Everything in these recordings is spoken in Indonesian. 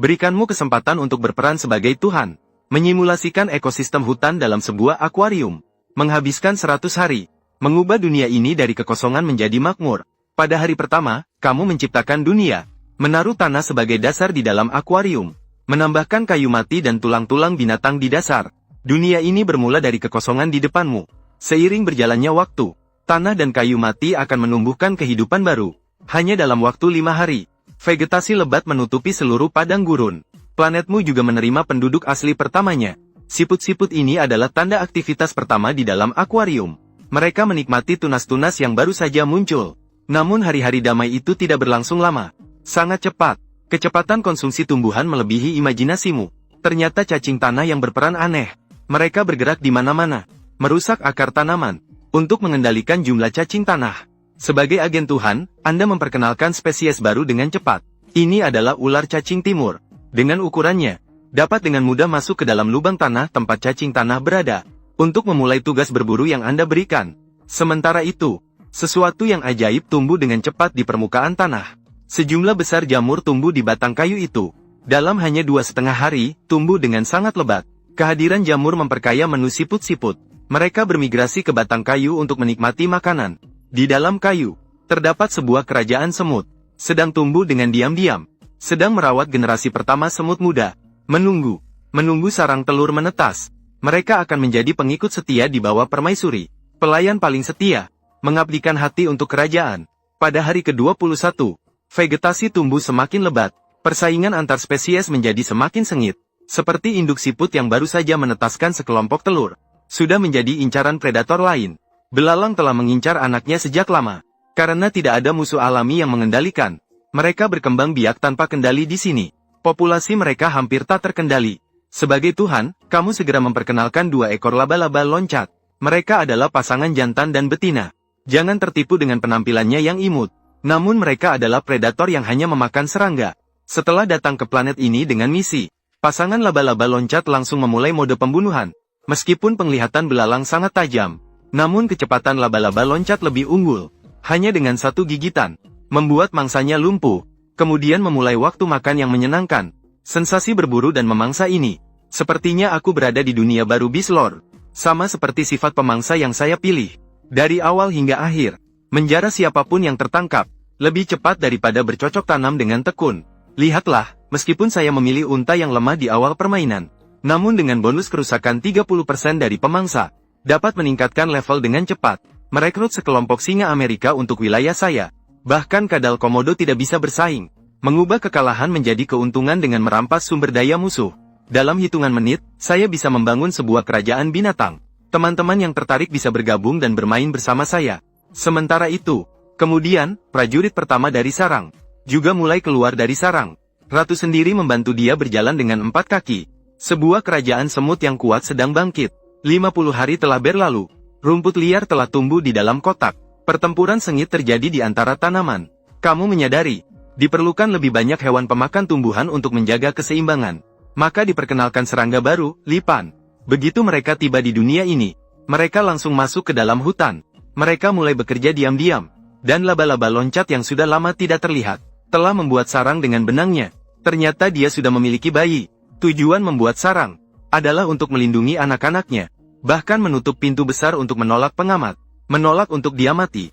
Berikanmu kesempatan untuk berperan sebagai Tuhan. Menyimulasikan ekosistem hutan dalam sebuah akuarium. Menghabiskan 100 hari. Mengubah dunia ini dari kekosongan menjadi makmur. Pada hari pertama, kamu menciptakan dunia. Menaruh tanah sebagai dasar di dalam akuarium. Menambahkan kayu mati dan tulang-tulang binatang di dasar. Dunia ini bermula dari kekosongan di depanmu. Seiring berjalannya waktu, tanah dan kayu mati akan menumbuhkan kehidupan baru. Hanya dalam waktu 5 hari, vegetasi lebat menutupi seluruh padang gurun. Planetmu juga menerima penduduk asli pertamanya. Siput-siput ini adalah tanda aktivitas pertama di dalam akuarium. Mereka menikmati tunas-tunas yang baru saja muncul. Namun hari-hari damai itu tidak berlangsung lama. Sangat cepat. Kecepatan konsumsi tumbuhan melebihi imajinasimu. Ternyata cacing tanah yang berperan aneh. Mereka bergerak di mana-mana, merusak akar tanaman, untuk mengendalikan jumlah cacing tanah. Sebagai agen Tuhan, Anda memperkenalkan spesies baru dengan cepat. Ini adalah ular cacing timur. Dengan ukurannya, dapat dengan mudah masuk ke dalam lubang tanah tempat cacing tanah berada, untuk memulai tugas berburu yang Anda berikan. Sementara itu, sesuatu yang ajaib tumbuh dengan cepat di permukaan tanah. Sejumlah besar jamur tumbuh di batang kayu itu. Dalam hanya 2,5 hari, tumbuh dengan sangat lebat. Kehadiran jamur memperkaya menu siput-siput. Mereka bermigrasi ke batang kayu untuk menikmati makanan. Di dalam kayu, terdapat sebuah kerajaan semut. Sedang tumbuh dengan diam-diam. Sedang merawat generasi pertama semut muda. Menunggu sarang telur menetas. Mereka akan menjadi pengikut setia di bawah permaisuri. Pelayan paling setia. Mengabdikan hati untuk kerajaan. Pada hari ke-21, vegetasi tumbuh semakin lebat, persaingan antar spesies menjadi semakin sengit. Seperti induk siput yang baru saja menetaskan sekelompok telur, sudah menjadi incaran predator lain. Belalang telah mengincar anaknya sejak lama. Karena tidak ada musuh alami yang mengendalikan, mereka berkembang biak tanpa kendali di sini. Populasi mereka hampir tak terkendali. Sebagai Tuhan, kamu segera memperkenalkan 2 ekor laba-laba loncat. Mereka adalah pasangan jantan dan betina. Jangan tertipu dengan penampilannya yang imut. Namun mereka adalah predator yang hanya memakan serangga. Setelah datang ke planet ini dengan misi, pasangan laba-laba loncat langsung memulai mode pembunuhan. Meskipun penglihatan belalang sangat tajam, namun kecepatan laba-laba loncat lebih unggul. Hanya dengan 1 gigitan, membuat mangsanya lumpuh. Kemudian memulai waktu makan yang menyenangkan. Sensasi berburu dan memangsa ini. Sepertinya aku berada di dunia baru Beast Lord. Sama seperti sifat pemangsa yang saya pilih. Dari awal hingga akhir. Menjara siapapun yang tertangkap, lebih cepat daripada bercocok tanam dengan tekun. Lihatlah, meskipun saya memilih unta yang lemah di awal permainan, namun dengan bonus kerusakan 30% dari pemangsa, dapat meningkatkan level dengan cepat, merekrut sekelompok singa Amerika untuk wilayah saya. Bahkan kadal komodo tidak bisa bersaing, mengubah kekalahan menjadi keuntungan dengan merampas sumber daya musuh. Dalam hitungan menit, saya bisa membangun sebuah kerajaan binatang. Teman-teman yang tertarik bisa bergabung dan bermain bersama saya. Sementara itu, kemudian, prajurit pertama dari sarang, juga mulai keluar dari sarang. Ratu sendiri membantu dia berjalan dengan 4 kaki. Sebuah kerajaan semut yang kuat sedang bangkit. 50 hari telah berlalu. Rumput liar telah tumbuh di dalam kotak. Pertempuran sengit terjadi di antara tanaman. Kamu menyadari, diperlukan lebih banyak hewan pemakan tumbuhan untuk menjaga keseimbangan. Maka diperkenalkan serangga baru, lipan. Begitu mereka tiba di dunia ini, mereka langsung masuk ke dalam hutan. Mereka mulai bekerja diam-diam, dan laba-laba loncat yang sudah lama tidak terlihat, telah membuat sarang dengan benangnya. Ternyata dia sudah memiliki bayi. Tujuan membuat sarang adalah untuk melindungi anak-anaknya, bahkan menutup pintu besar untuk menolak pengamat, menolak untuk dia mati.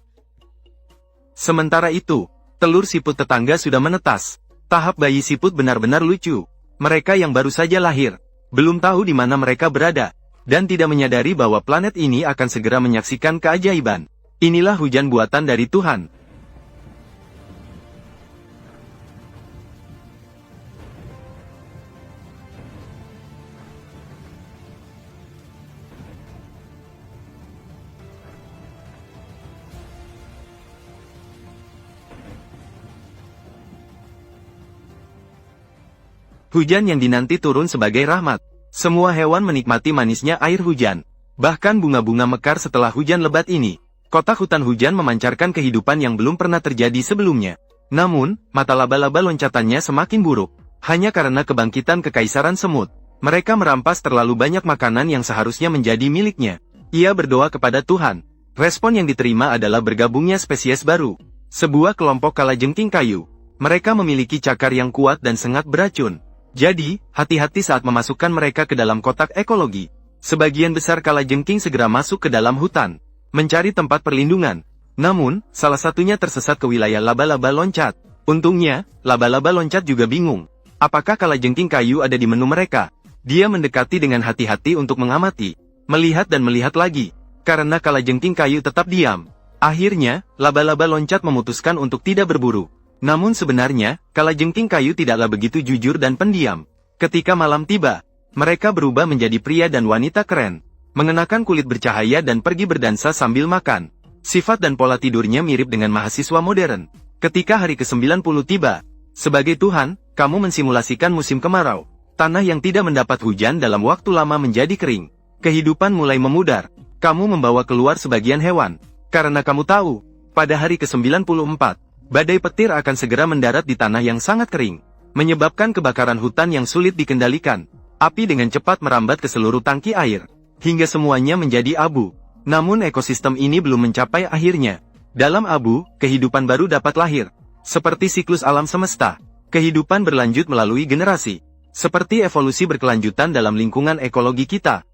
Sementara itu, telur siput tetangga sudah menetas. Tahap bayi siput benar-benar lucu. Mereka yang baru saja lahir, belum tahu di mana mereka berada, dan tidak menyadari bahwa planet ini akan segera menyaksikan keajaiban. Inilah hujan buatan dari Tuhan. Hujan yang dinanti turun sebagai rahmat. Semua hewan menikmati manisnya air hujan. Bahkan bunga-bunga mekar setelah hujan lebat ini. Kotak hutan hujan memancarkan kehidupan yang belum pernah terjadi sebelumnya. Namun, mata laba-laba loncatannya semakin buruk. Hanya karena kebangkitan kekaisaran semut. Mereka merampas terlalu banyak makanan yang seharusnya menjadi miliknya. Ia berdoa kepada Tuhan. Respon yang diterima adalah bergabungnya spesies baru. Sebuah kelompok kalajengking kayu. Mereka memiliki cakar yang kuat dan sengat beracun. Jadi, hati-hati saat memasukkan mereka ke dalam kotak ekologi. Sebagian besar kalajengking segera masuk ke dalam hutan, mencari tempat perlindungan. Namun, salah satunya tersesat ke wilayah laba-laba loncat. Untungnya, laba-laba loncat juga bingung. Apakah kalajengking kayu ada di menu mereka? Dia mendekati dengan hati-hati untuk mengamati, melihat dan melihat lagi. Karena kalajengking kayu tetap diam. Akhirnya, laba-laba loncat memutuskan untuk tidak berburu. Namun sebenarnya, kalajengking kayu tidaklah begitu jujur dan pendiam. Ketika malam tiba, mereka berubah menjadi pria dan wanita keren, mengenakan kulit bercahaya dan pergi berdansa sambil makan. Sifat dan pola tidurnya mirip dengan mahasiswa modern. Ketika hari ke-90 tiba, sebagai Tuhan, kamu mensimulasikan musim kemarau. Tanah yang tidak mendapat hujan dalam waktu lama menjadi kering. Kehidupan mulai memudar. Kamu membawa keluar sebagian hewan. Karena kamu tahu, pada hari ke-94, badai petir akan segera mendarat di tanah yang sangat kering, menyebabkan kebakaran hutan yang sulit dikendalikan. Api dengan cepat merambat ke seluruh tangki air, hingga semuanya menjadi abu. Namun ekosistem ini belum mencapai akhirnya. Dalam abu, kehidupan baru dapat lahir. Seperti siklus alam semesta, kehidupan berlanjut melalui generasi. Seperti evolusi berkelanjutan dalam lingkungan ekologi kita.